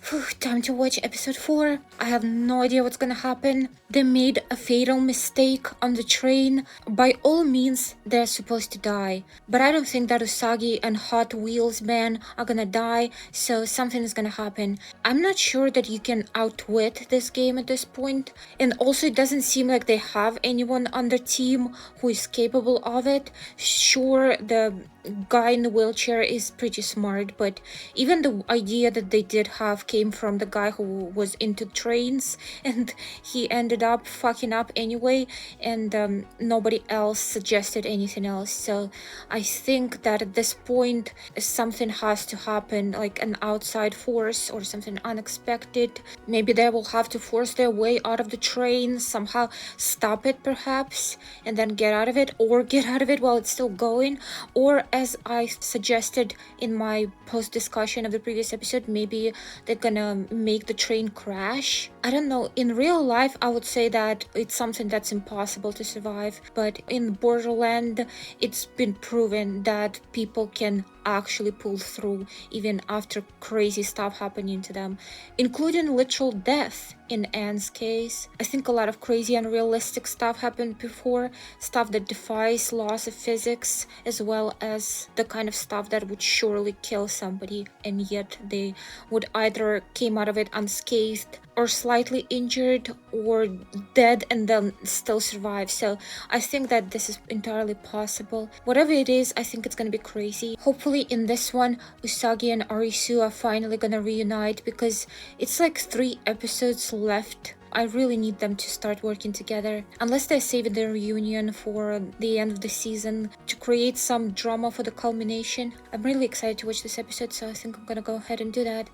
Phew, time to watch episode 4. I have no idea what's gonna happen. They made a fatal mistake on the train. By all means, they're supposed to die. But I don't think that Usagi and Hot Wheels Man are gonna die, so something is gonna happen. I'm not sure that you can outwit this game at this point. And also, it doesn't seem like they have anyone on the team who is capable of it. Sure, the guy in the wheelchair is pretty smart, but even the idea that they did have came from the guy who was into trains, and he ended up fucking up anyway, and nobody else suggested anything else. So I think that at this point something has to happen, like an outside force or something unexpected. Maybe they will have to force their way out of the train, somehow stop it perhaps, and then get out of it, or get out of it while it's still going, or as I suggested in my post discussion of the previous episode, maybe they're gonna make the train crash. I don't know. In real life, I would say that it's something that's impossible to survive, but in Borderland, it's been proven that people can actually pull through even after crazy stuff happening to them, including literal death in Anne's case. I think a lot of crazy unrealistic stuff happened before, stuff that defies laws of physics, as well as the kind of stuff that would surely kill somebody, and yet they would either came out of it unscathed or slightly injured or dead and then still survive. So I think that this is entirely possible. Whatever it is, I think it's gonna be crazy. Hopefully in this one, Usagi and Arisu are finally gonna reunite, because it's like 3 episodes left. I really need them to start working together, unless they're saving their reunion for the end of the season to create some drama for the culmination. I'm really excited to watch this episode, so I think I'm gonna go ahead and do that.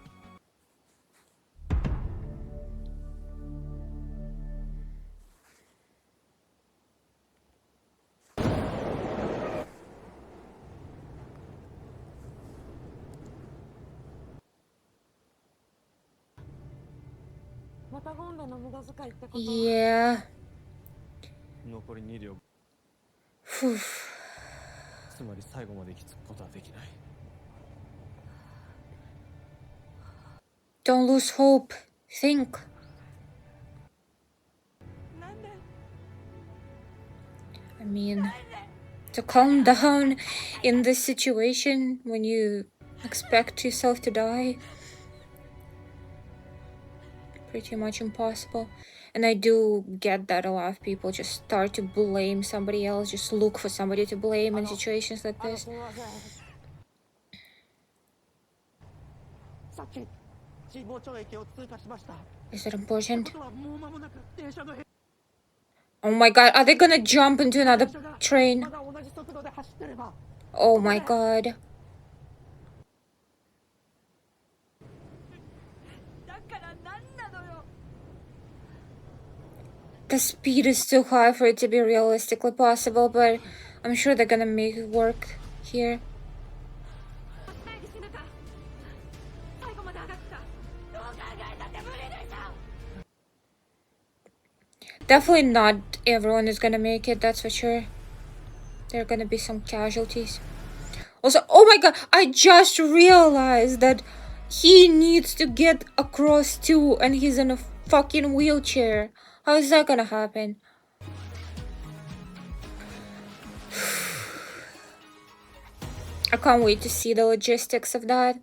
Yeah. Phew. Don't lose hope. Think. I mean, to calm down in this situation when you expect yourself to die, pretty much impossible. And I do get that a lot of people just start to blame somebody else, just look for somebody to blame in situations like this. Is it important? Oh my god, are they gonna jump into another train? Oh my god. The speed is too high for it to be realistically possible, but I'm sure they're gonna make it work here. Definitely not everyone is gonna make it, that's for sure. There are gonna be some casualties. Also, oh my god, I just realized that he needs to get across too, and he's in a fucking wheelchair. How is that gonna happen? I can't wait to see the logistics of that.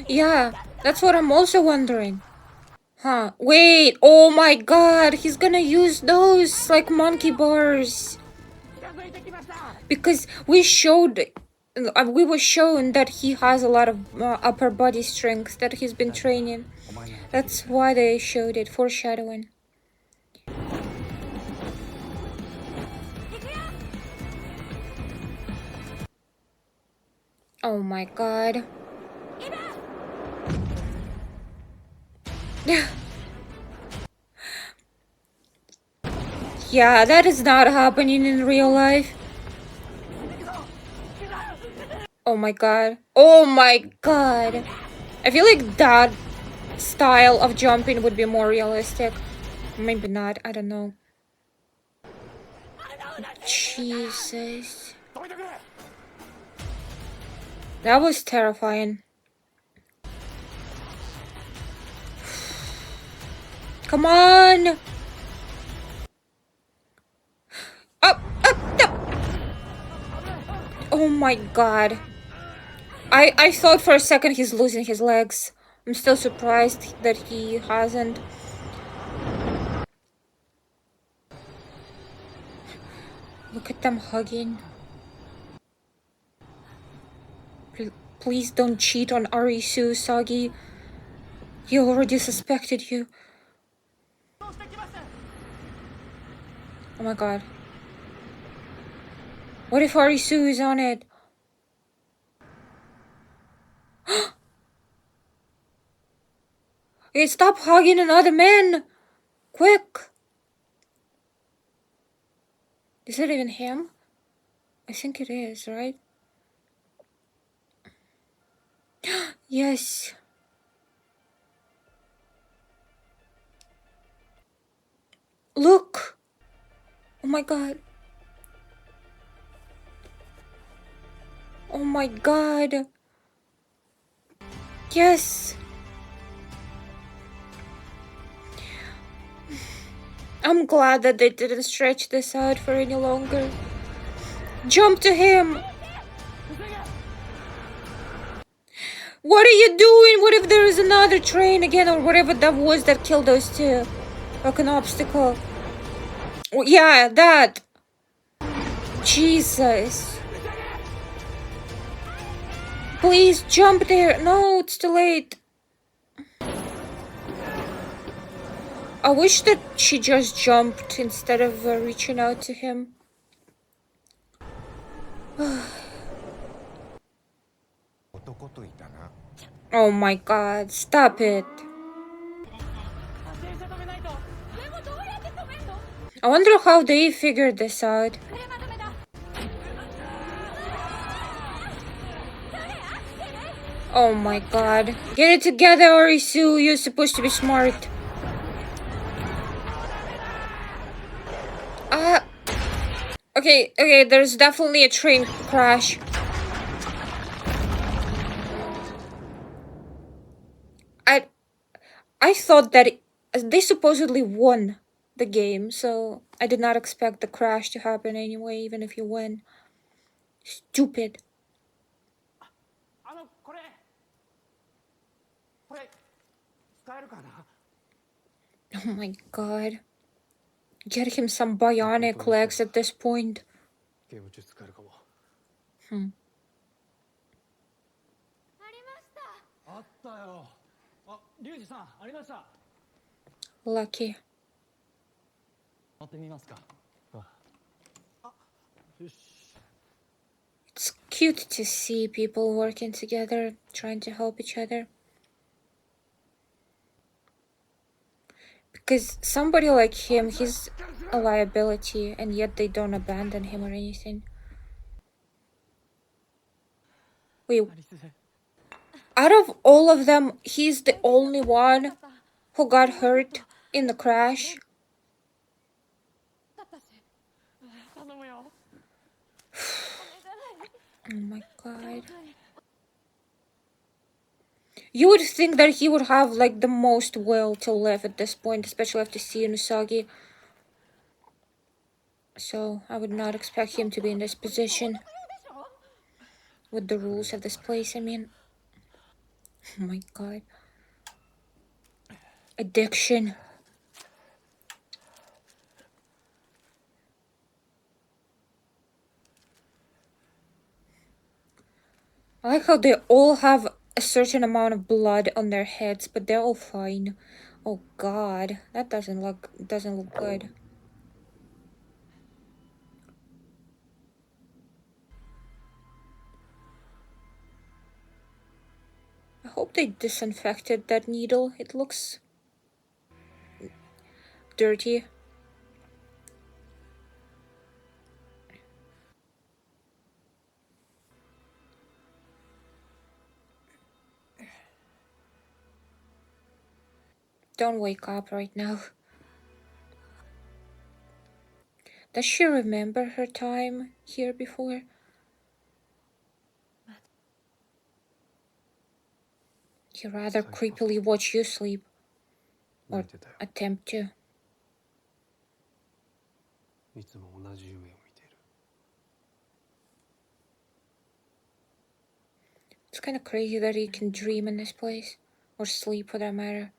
Yeah, that's what I'm also wondering. Huh, wait, oh my god, he's gonna use those, like, monkey bars. Because we were shown that he has a lot of upper body strength that he's been training. That's why they showed it, foreshadowing. Oh my god. Yeah, that is not happening in real life. Oh my god. Oh my god. I feel like that style of jumping would be more realistic. Maybe not. I don't know. Jesus. That was terrifying. Come on! Up! Up! Up! Oh my god. I thought for a second he's losing his legs. I'm still surprised that he hasn't. Look at them hugging. Please don't cheat on Arisu, Usagi. He already suspected you. Oh my god. What if Arisu is on it? Hey, stop hugging another man! Quick! Is it even him? I think it is, right? Yes. Look! Oh my god. Oh my god. Yes. I'm glad that they didn't stretch this out for any longer. Jump to him! What are you doing? What if there is another train again or whatever that was that killed those two? Like an obstacle. Oh, yeah, that. Jesus. Please jump there. No, it's too late. I wish that she just jumped instead of reaching out to him. Oh my god, stop it. I wonder how they figured this out. Oh my god. Get it together, Arisu. You're supposed to be smart. Okay, there's definitely a train crash. I thought that they supposedly won the game, so I did not expect the crash to happen anyway, even if you win. Stupid. Oh my god. Get him some bionic legs at this point. Lucky. It's cute to see people working together, trying to help each other. Because somebody like him, he's a liability, and yet they don't abandon him or anything. Wait, out of all of them, he's the only one who got hurt in the crash. Oh my god. You would think that he would have like the most will to live at this point, especially after seeing Usagi. So I would not expect him to be in this position. With the rules of this place, I mean. Oh my god. Addiction. I like how they all have a certain amount of blood on their heads, but they're all fine. Oh god, that doesn't look good. I hope they disinfected that needle. It looks dirty. Don't wake up right now. Does she remember her time here before? He'd rather creepily watch you sleep. Or attempt to. It's kind of crazy that he can dream in this place. Or sleep for that matter.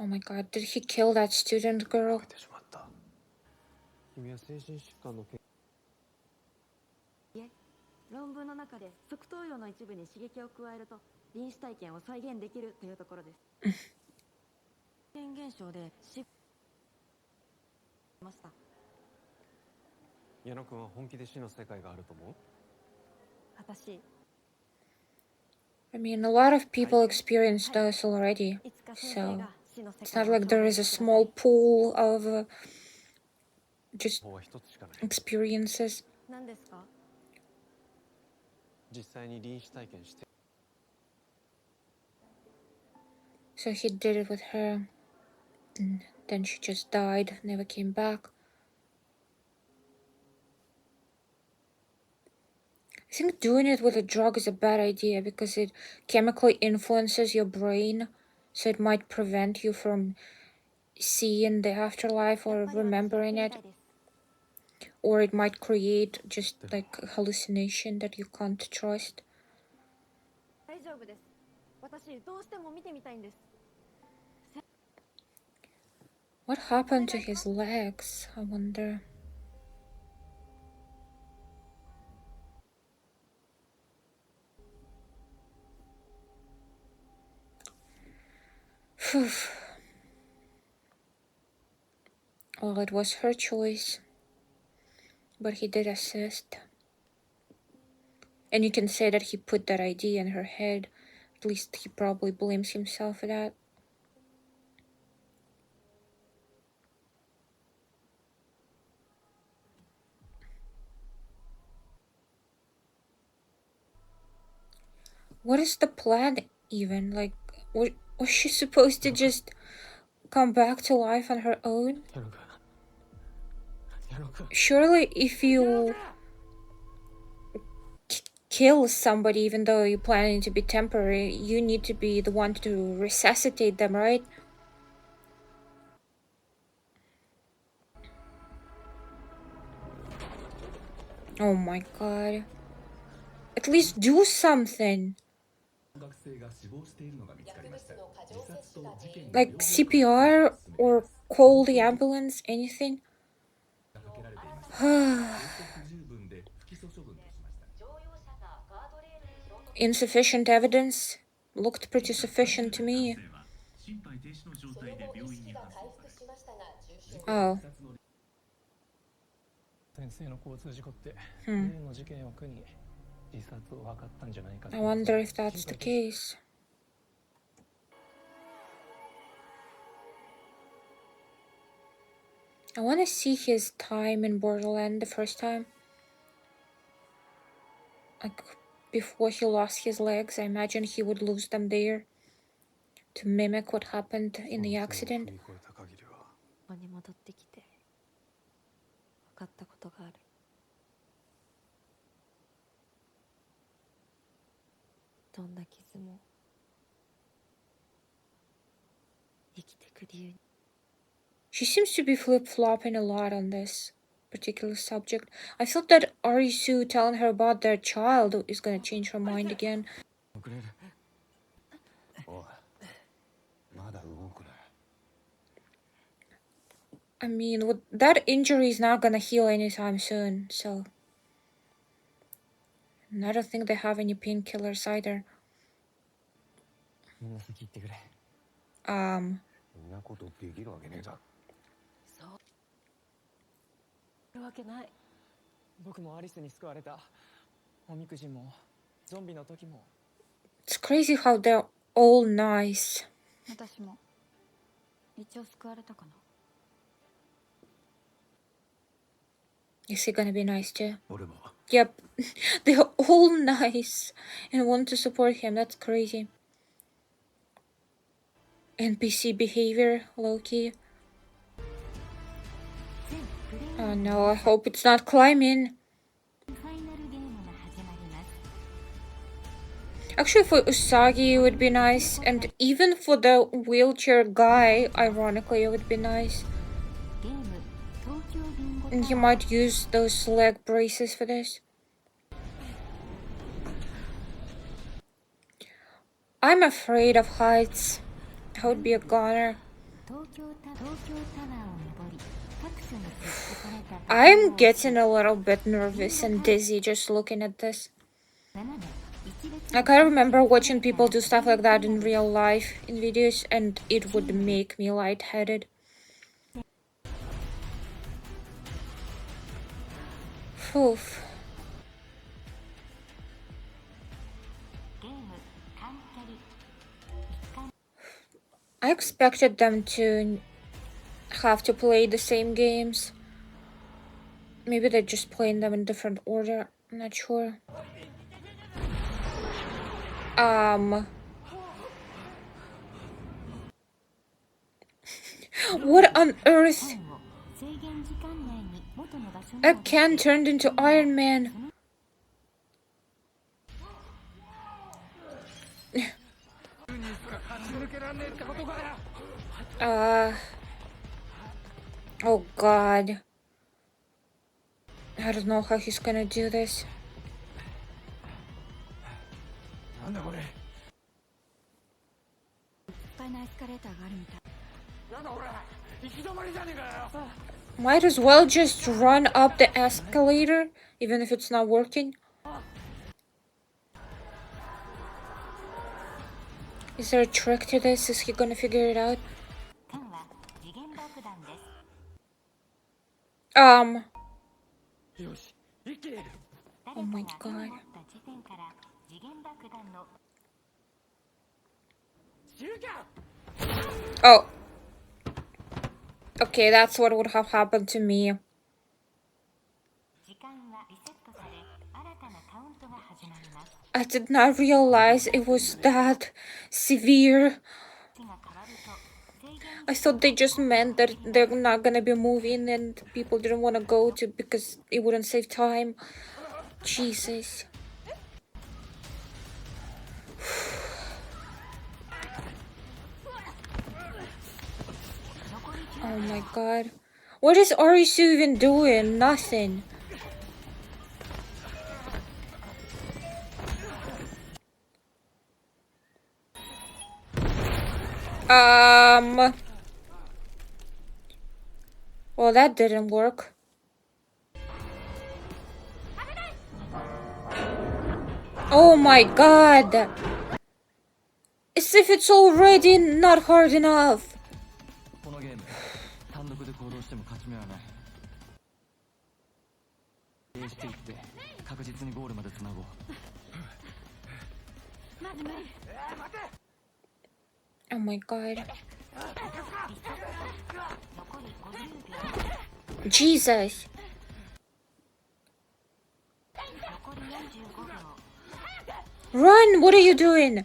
Oh my god, did he kill that student girl? 論文の中で側頭葉の一部に刺激を加えると臨死体験を再現できるというところです。現象でました。矢野君は本気で死の世界があると思う？私。I mean, a lot of people experience those already, so it's not like there is a small pool of just experiences. 何ですか？実際に臨死体験して。So he did it with her, and then she just died, never came back. I think doing it with a drug is a bad idea because it chemically influences your brain, so it might prevent you from seeing the afterlife or remembering it. Or it might create just like a hallucination that you can't trust. What happened to his legs, I wonder? Phew. Well, it was her choice. But he did assist. And you can say that he put that idea in her head. At least he probably blames himself for that. What is the plan even? Like, was she supposed to just come back to life on her own? Surely if you kill somebody even though you're planning to be temporary, you need to be the one to resuscitate them, right? Oh my god. At least do something. Like CPR or call the ambulance, anything. Insufficient evidence. Looked pretty sufficient to me. Oh. I wonder if that's the case. I want to see his time in Borderland the first time. Like, before he lost his legs, I imagine he would lose them there to mimic what happened in the accident. She seems to be flip-flopping a lot on this particular subject. I thought that Arisu telling her about their child is gonna change her mind again. I mean, that injury is not gonna heal anytime soon, so... And I don't think they have any painkillers either. It's crazy how they're all nice. 一応救われたかな。 Is he gonna be nice too? 俺も Yep. They're all nice and want to support him. That's crazy. NPC behavior, low-key. Oh no, I hope it's not climbing. Actually, for Usagi it would be nice, and even for the wheelchair guy, ironically, it would be nice. And he might use those leg braces for this. I'm afraid of heights. I would be a goner. I'm getting a little bit nervous and dizzy just looking at this. Like, I remember watching people do stuff like that in real life in videos, and it would make me lightheaded. Oof. I expected them to have to play the same games. Maybe they're just playing them in different order. I'm not sure. What on earth? A Ken turned into Iron Man. Oh god. I don't know how he's gonna do this. Might as well just run up the escalator, even if it's not working. Is there a trick to this? Is he gonna figure it out? Oh my god. Oh. Okay, that's what would have happened to me. I did not realize it was that severe. I thought they just meant that they're not gonna be moving and people didn't want to go to because it wouldn't save time. Jesus. Oh my god. What is Arisu even doing? Nothing. Well, that didn't work. Oh my god. As if it's already not hard enough. Oh my god. Jesus. Run! What are you doing?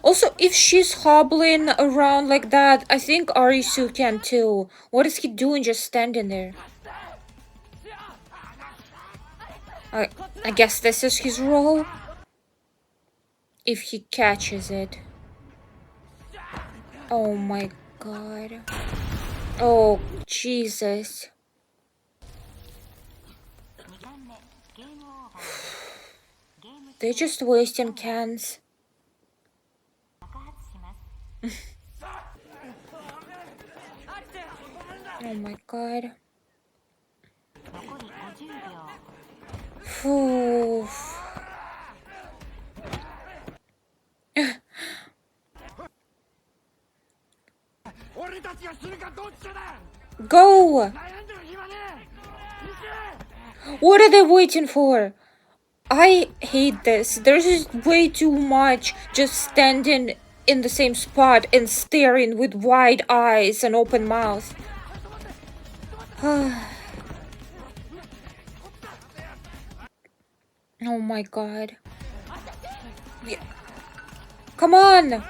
Also, if she's hobbling around like that, I think Arisu can too. What is he doing just standing there? I guess this is his role. If he catches it. Oh my god. Oh, Jesus. They're just wasting cans. Oh my god. Phew. Go! What are they waiting for? I hate this. There's just way too much just standing in the same spot and staring with wide eyes and open mouth. Oh my god. Yeah. Come on!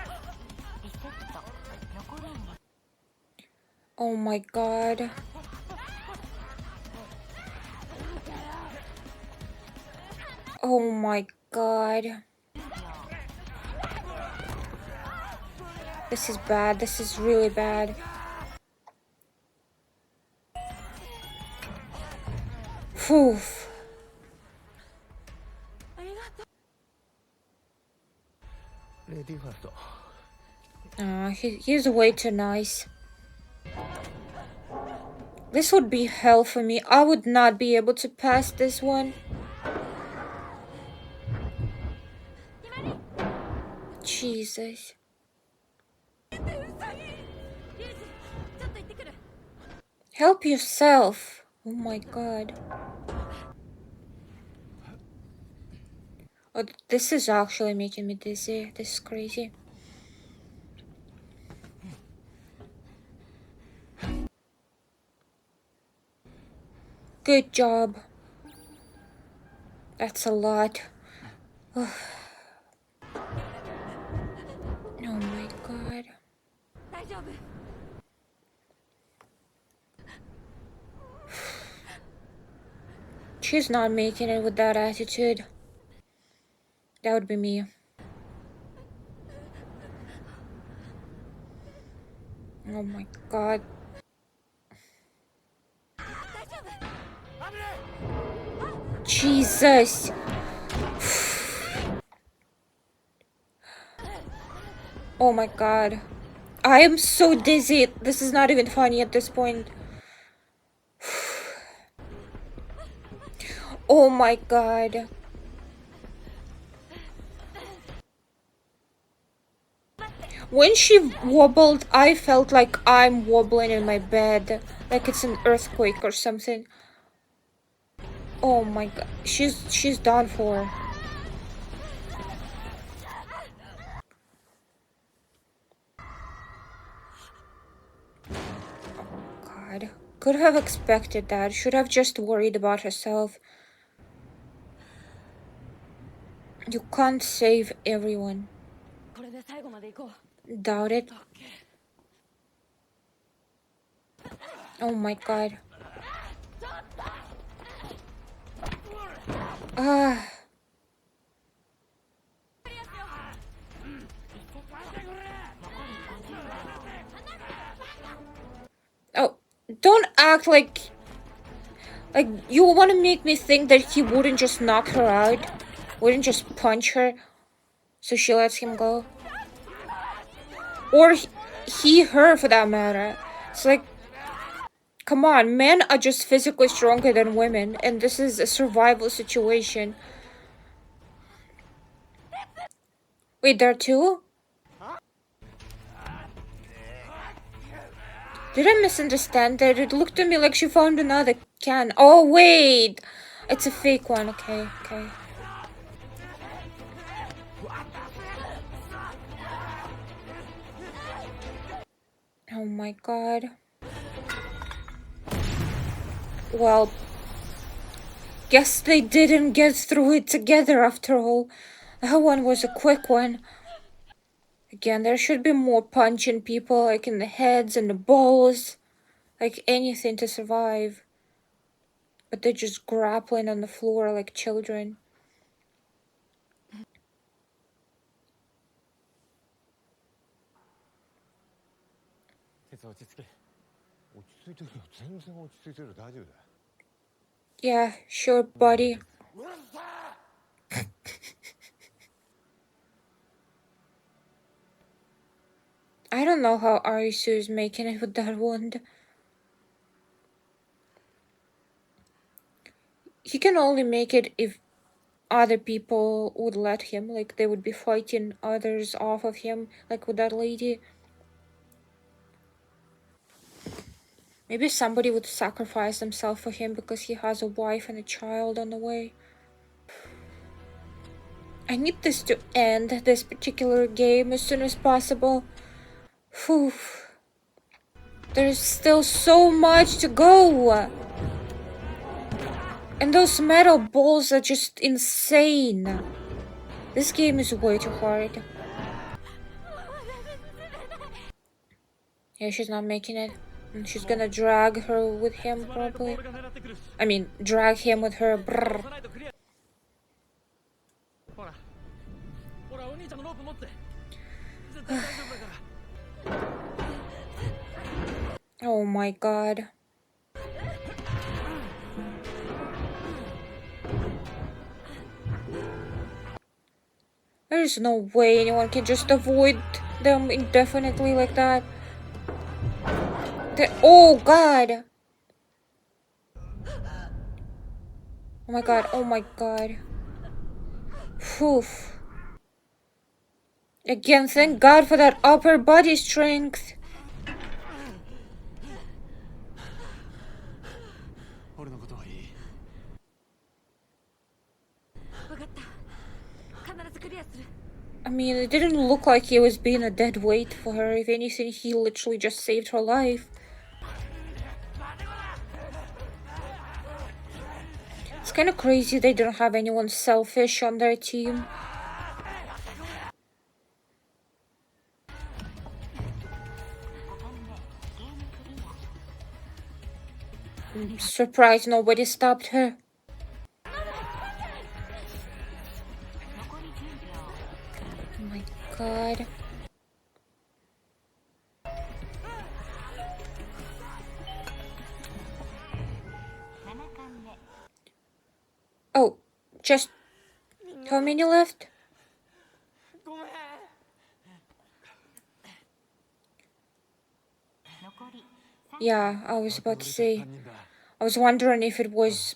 Oh my god. Oh my god. This is bad. This is really bad. Phew. He's way too nice. This would be hell for me. I would not be able to pass this one. Jesus. Help yourself. Oh my god. Oh, this is actually making me dizzy. This is crazy. Good job. That's a lot. Oh my god. She's not making it with that attitude. That would be me. Oh my god. Jesus. Oh my god. I am so dizzy. This is not even funny at this point. Oh my god. When she wobbled, I felt like I'm wobbling in my bed. Like it's an earthquake or something. Oh my god. She's done for. God. Could have expected that. Should have just worried about herself. You can't save everyone. Doubt it. Oh my god. Ah. Oh, don't act like you want to make me think that he wouldn't just knock her out, wouldn't just punch her, so she lets him go, or her for that matter. It's like, come on, men are just physically stronger than women, and this is a survival situation. Wait, there are two? Did I misunderstand that? It looked to me like she found another can. Oh, wait! It's a fake one. Okay, okay. Oh my god. Well, guess they didn't get through it together after all. That one was a quick one. Again, there should be more punching people, like in the heads and the balls. Like anything to survive. But they're just grappling on the floor like children. Yeah, sure, buddy. I don't know how Arisu is making it with that wound. He can only make it if other people would let him. Like, they would be fighting others off of him, like with that lady. Maybe somebody would sacrifice themselves for him because he has a wife and a child on the way. I need this to end, this particular game, as soon as possible. Phew. There's still so much to go. And those metal balls are just insane. This game is way too hard. Yeah, she's not making it. And she's gonna drag her with him, probably. I mean, drag him with her. Brrr. Oh my god. There's no way anyone can just avoid them indefinitely like that. Oh god. Oh my god, oh my god. Phew. Again, thank God for that upper body strength. I mean, it didn't look like he was being a dead weight for her. If anything, he literally just saved her life. It's kind of crazy they don't have anyone selfish on their team. I'm surprised nobody stopped her. Oh my god. Oh, just how many left? Yeah, I was about to say. I was wondering if it was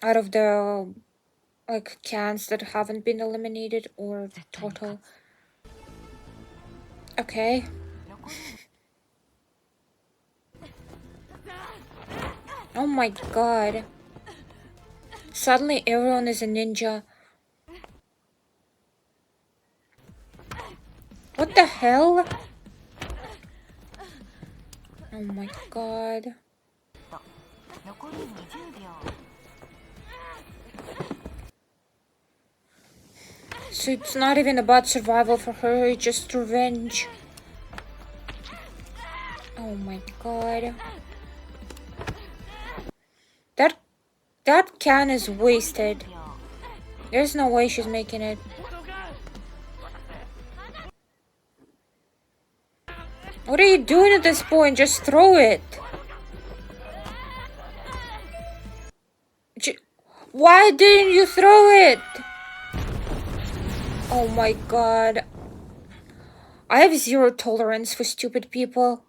out of the like cans that haven't been eliminated or total. Okay. Oh my god. Suddenly everyone is a ninja. What the hell? Oh my god. So it's not even about survival for her, it's just revenge. Oh my god. That can is wasted. There's no way she's making it. What are you doing at this point? Just throw it. Why didn't you throw it? Oh my god. I have zero tolerance for stupid people.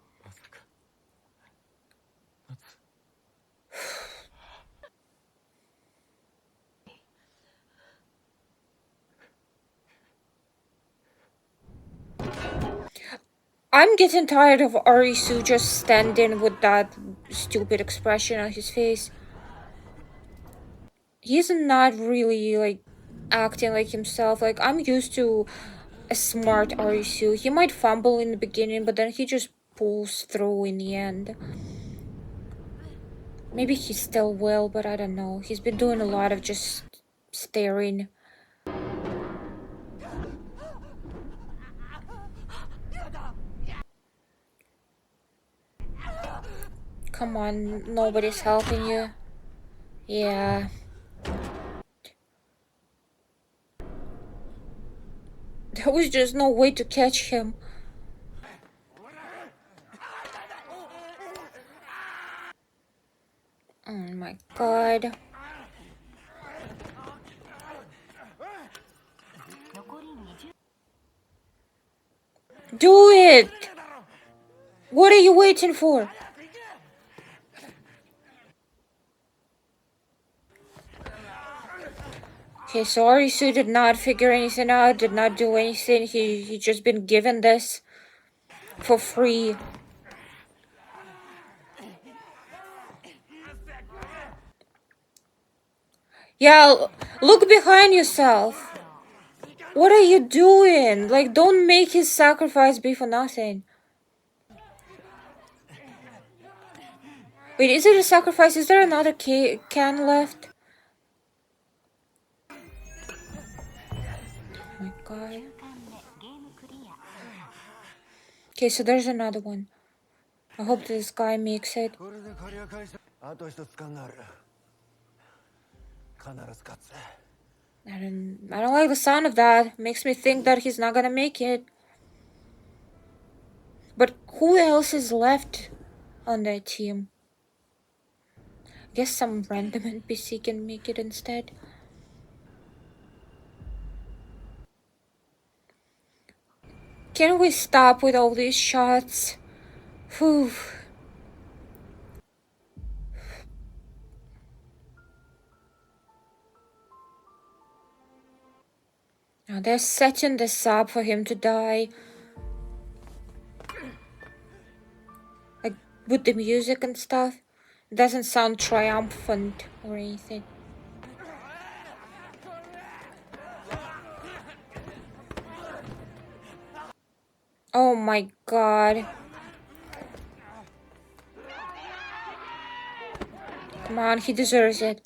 I'm getting tired of Arisu just standing with that stupid expression on his face. He's not really, like, acting like himself. Like, I'm used to a smart Arisu. He might fumble in the beginning, but then he just pulls through in the end. Maybe he still will, but I don't know. He's been doing a lot of just staring. Come on, nobody's helping you. Yeah. There was just no way to catch him. Oh my god. Do it! What are you waiting for? Okay, so Arisu did not figure anything out, did not do anything. He just been given this for free. Yeah, look behind yourself. What are you doing? Like, don't make his sacrifice be for nothing. Wait, is it a sacrifice? Is there another can left? Oh my god. Okay, so there's another one. I hope this guy makes it. I don't like the sound of that. Makes me think that he's not gonna make it. But who else is left on that team? I guess some random NPC can make it instead. Can we stop with all these shots? Whew. Now they're setting this up for him to die. Like, with the music and stuff. It doesn't sound triumphant or anything. Oh my god. Come on, he deserves it.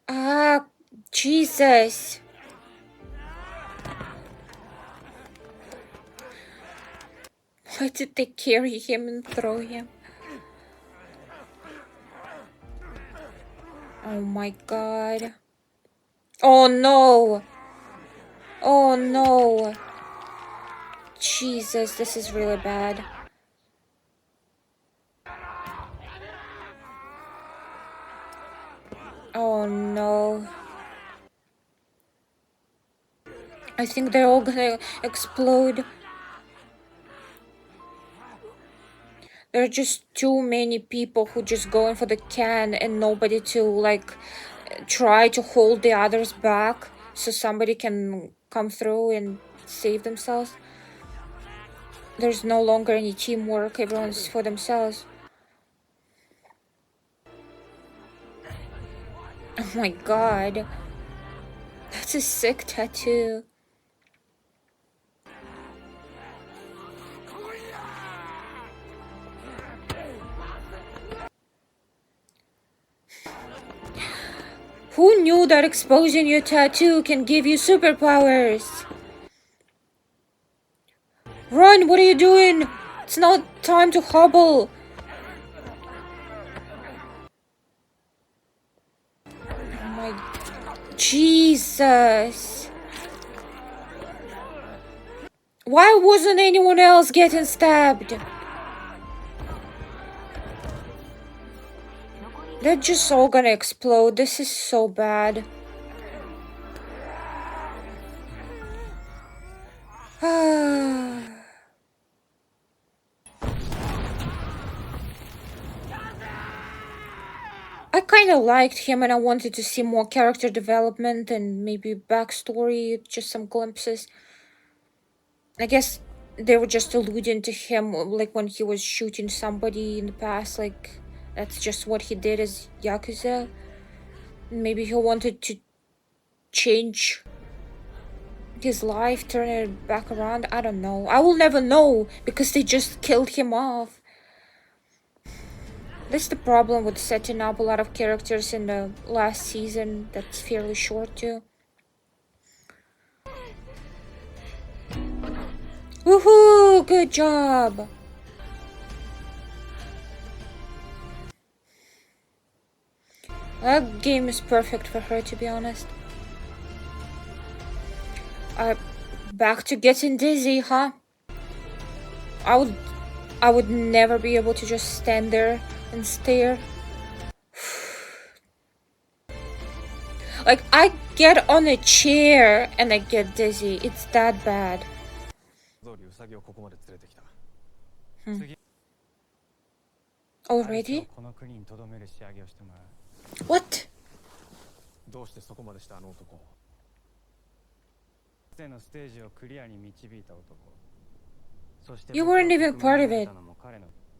Ah, Jesus. Why did they carry him and throw him? Oh my god. Oh no. Oh no. Jesus, this is really bad. Oh no. I think they're all gonna explode. There are just too many people who just go in for the can and nobody to like try to hold the others back so somebody can come through and save themselves. There's no longer any teamwork, everyone's for themselves. Oh my god. That's a sick tattoo. Who knew that exposing your tattoo can give you superpowers? Run, what are you doing? It's not time to hobble. Oh my... Jesus. Why wasn't anyone else getting stabbed? They're just all gonna explode. This is so bad. I kind of liked him and I wanted to see more character development and maybe backstory, just some glimpses. I guess they were just alluding to him, like when he was shooting somebody in the past, like that's just what he did as Yakuza. Maybe he wanted to change his life, turn it back around. I don't know. I will never know because they just killed him off. That's the problem with setting up a lot of characters in the last season that's fairly short too. Woohoo! Good job! That game is perfect for her, to be honest. Back to getting dizzy, huh? I would never be able to just stand there and stare. Like, I get on a chair and I get dizzy. It's that bad. Already? What? You weren't even part of it.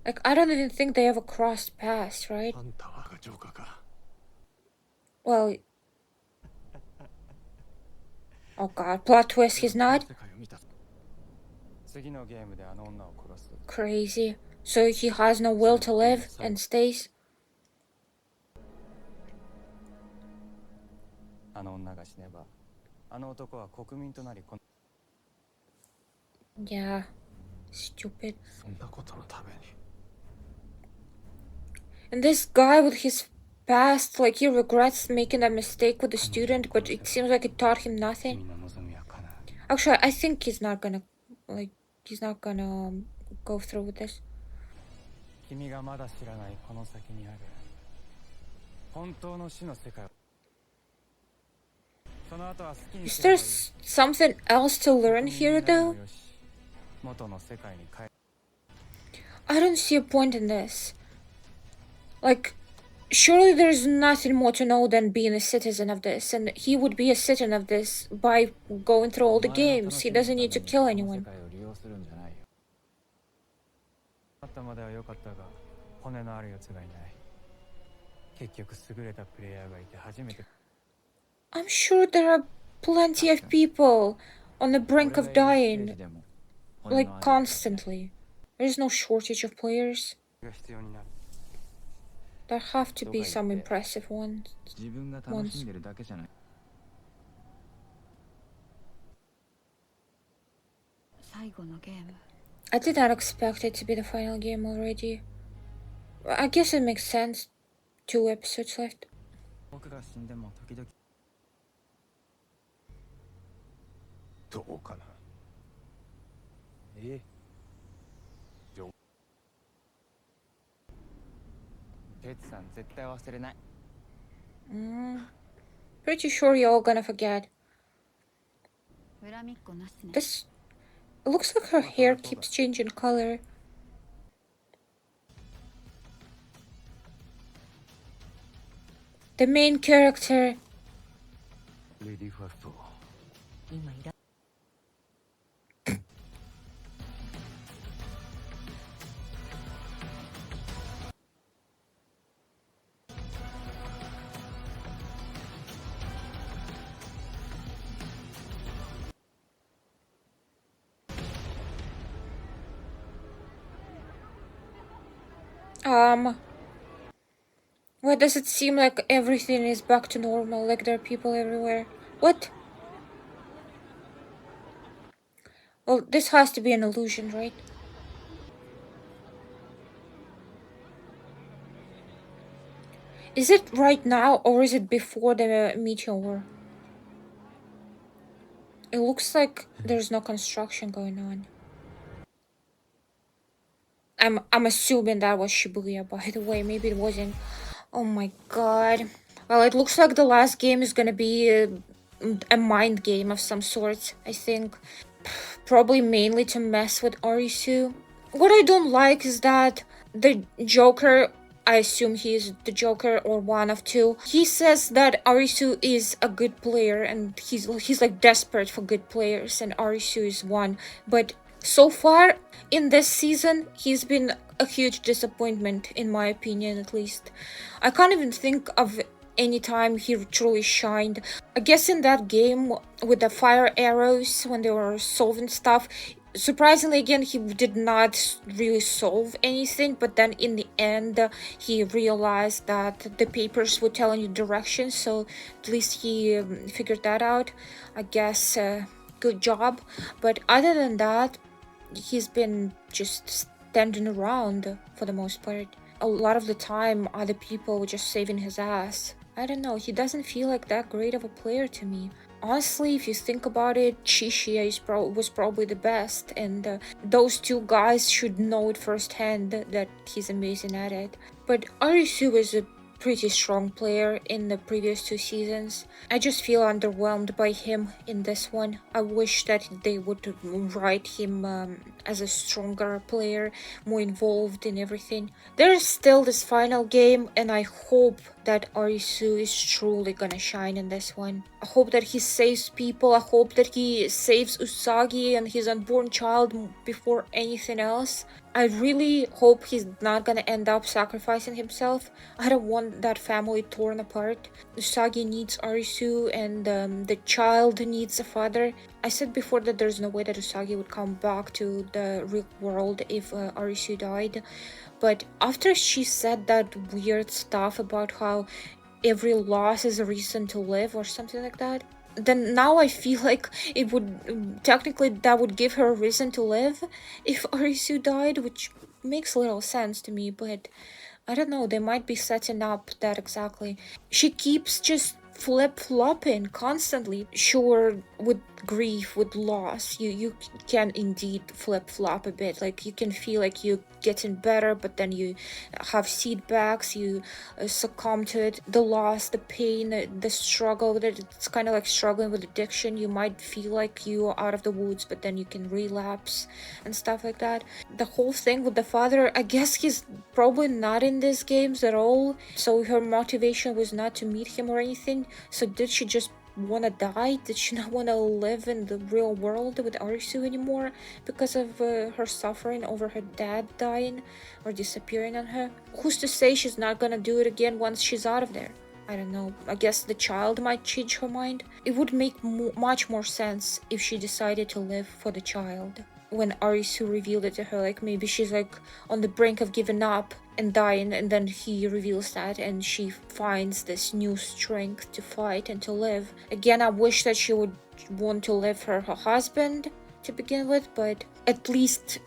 Like, I don't even think they ever crossed paths, right? Well... Oh god, plot twist, he's not? Crazy. So he has no will to live and stays? Yeah. Stupid. And this guy with his past, like he regrets making a mistake with the student, but it seems like it taught him nothing. Actually, I think he's not gonna, like, he's not gonna go through with this. Is there something else to learn here, though? I don't see a point in this. Like, surely there's nothing more to know than being a citizen of this, and he would be a citizen of this by going through all the games. He doesn't need to kill anyone. I'm sure there are plenty of people on the brink of dying, like constantly. There's no shortage of players. There have to be some impressive ones. I did not expect it to be the final game already. I guess it makes sense. 2 episodes left. Pretty sure you're all gonna forget. This... It looks like her hair keeps changing color. The main character. Why does it seem like everything is back to normal, like there are people everywhere? What? Well, this has to be an illusion, right? Is it right now, or is it before the meteor? It looks like there's no construction going on. I'm assuming that was Shibuya, by the way. Maybe it wasn't. Oh my god. Well, it looks like the last game is gonna be a mind game of some sort, I think. Probably mainly to mess with Arisu. What I don't like is that the Joker, I assume he is the Joker or one of two, he says that Arisu is a good player and he's like desperate for good players, and Arisu is one. But so far in this season, he's been a huge disappointment, in my opinion at least. I can't even think of any time he truly shined. I guess in that game with the fire arrows when they were solving stuff, surprisingly again he did not really solve anything, but then in the end he realized that the papers would tell you directions, so at least he figured that out. I guess good job. But other than that, he's been just standing around for the most part. A lot of the time other people were just saving his ass. I don't know, he doesn't feel like that great of a player to me. Honestly, if you think about it, Chishiya was probably the best, and those two guys should know it firsthand that he's amazing at it. But Arisu is a pretty strong player in the previous 2 seasons. I just feel underwhelmed by him in this one. I wish that they would write him as a stronger player, more involved in everything. There's still this final game, and I hope that Arisu is truly gonna shine in this one. I hope that he saves people. I hope that he saves Usagi and his unborn child before anything else. I really hope he's not gonna end up sacrificing himself. I don't want that family torn apart. Usagi needs Arisu, and the child needs a father. I said before that there's no way that Usagi would come back to the real world if Arisu died. But after she said that weird stuff about how every loss is a reason to live or something like that, then now I feel like it would technically that would give her a reason to live if Arisu died, which makes little sense to me, but I don't know, they might be setting up that exactly. She keeps just flip-flopping constantly. Sure, with grief, with loss, you can indeed flip-flop a bit. Like, you can feel like you're getting better, but then you have setbacks, you succumb to it. The loss, the pain, the struggle with it, it's kind of like struggling with addiction. You might feel like you are out of the woods, but then you can relapse and stuff like that. The whole thing with the father, I guess he's probably not in these games at all, so her motivation was not to meet him or anything. So did she just want to die? Did she not want to live in the real world with Arisu anymore because of her suffering over her dad dying or disappearing on her? Who's to say she's not gonna do it again once she's out of there? I don't know. I guess the child might change her mind. It would make much more sense if she decided to live for the child. When Arisu revealed it to her, like maybe she's like on the brink of giving up and dying, and then he reveals that and she finds this new strength to fight and to live. Again, I wish that she would want to live for her husband to begin with, but at least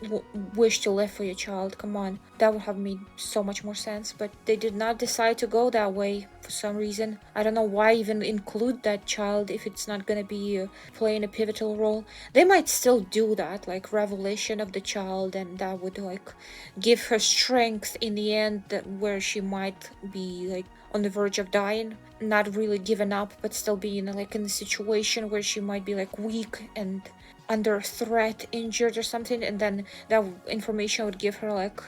wish to live for your child. Come on, that would have made so much more sense, but they did not decide to go that way for some reason. I don't know why even include that child if it's not gonna be playing a pivotal role. They might still do that, like revelation of the child, and that would like give her strength in the end, where she might be like on the verge of dying, not really giving up, but still being like in a situation where she might be like weak and under threat, injured or something, and then that information would give her like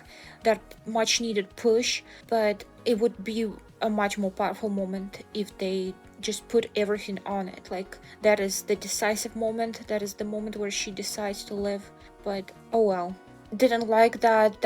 that much needed push. But it would be a much more powerful moment if they just put everything on it. Like, that is the decisive moment, that is the moment where she decides to live. But oh well. Didn't like that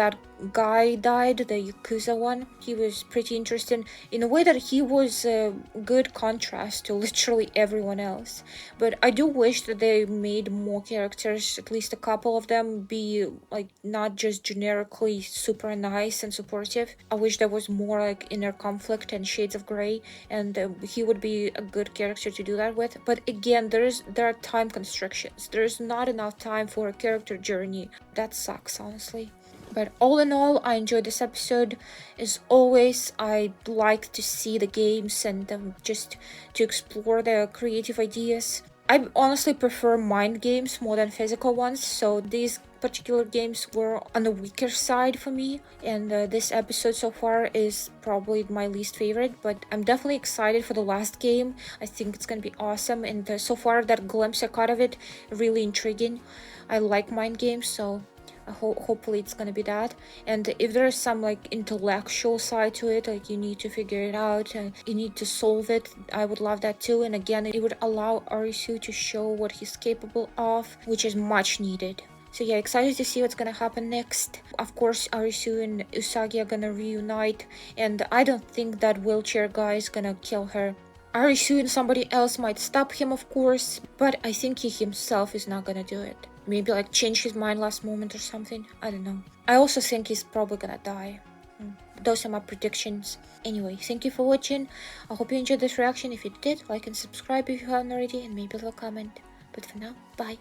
guy died, the Yakuza one. He was pretty interesting in a way that he was a good contrast to literally everyone else. But I do wish that they made more characters, at least a couple of them, be like not just generically super nice and supportive. I wish there was more like inner conflict and shades of gray, and he would be a good character to do that with. But again, there are time constrictions. There's not enough time for a character journey. That sucks, honestly. But all in all, I enjoyed this episode. As always, I like to see the games and just to explore the creative ideas. I honestly prefer mind games more than physical ones, so these particular games were on the weaker side for me, and this episode so far is probably my least favorite, but I'm definitely excited for the last game. I think it's gonna be awesome, and so far that glimpse I caught of it, really intriguing. I like mind games, so hopefully it's gonna be that. And if there's some like intellectual side to it, like you need to figure it out and you need to solve it, I would love that too. And again, it would allow Arisu to show what he's capable of, which is much needed. So yeah, excited to see what's gonna happen next. Of course, Arisu and Usagi are gonna reunite, and I don't think that wheelchair guy is gonna kill her. Arisu and somebody else might stop him, of course, but I think he himself is not gonna do it. Maybe like change his mind last moment or something. I don't know. I also think he's probably gonna die. Those are my predictions. Anyway, thank you for watching. I hope you enjoyed this reaction. If you did, like and subscribe if you haven't already, and maybe leave a comment. But for now, bye.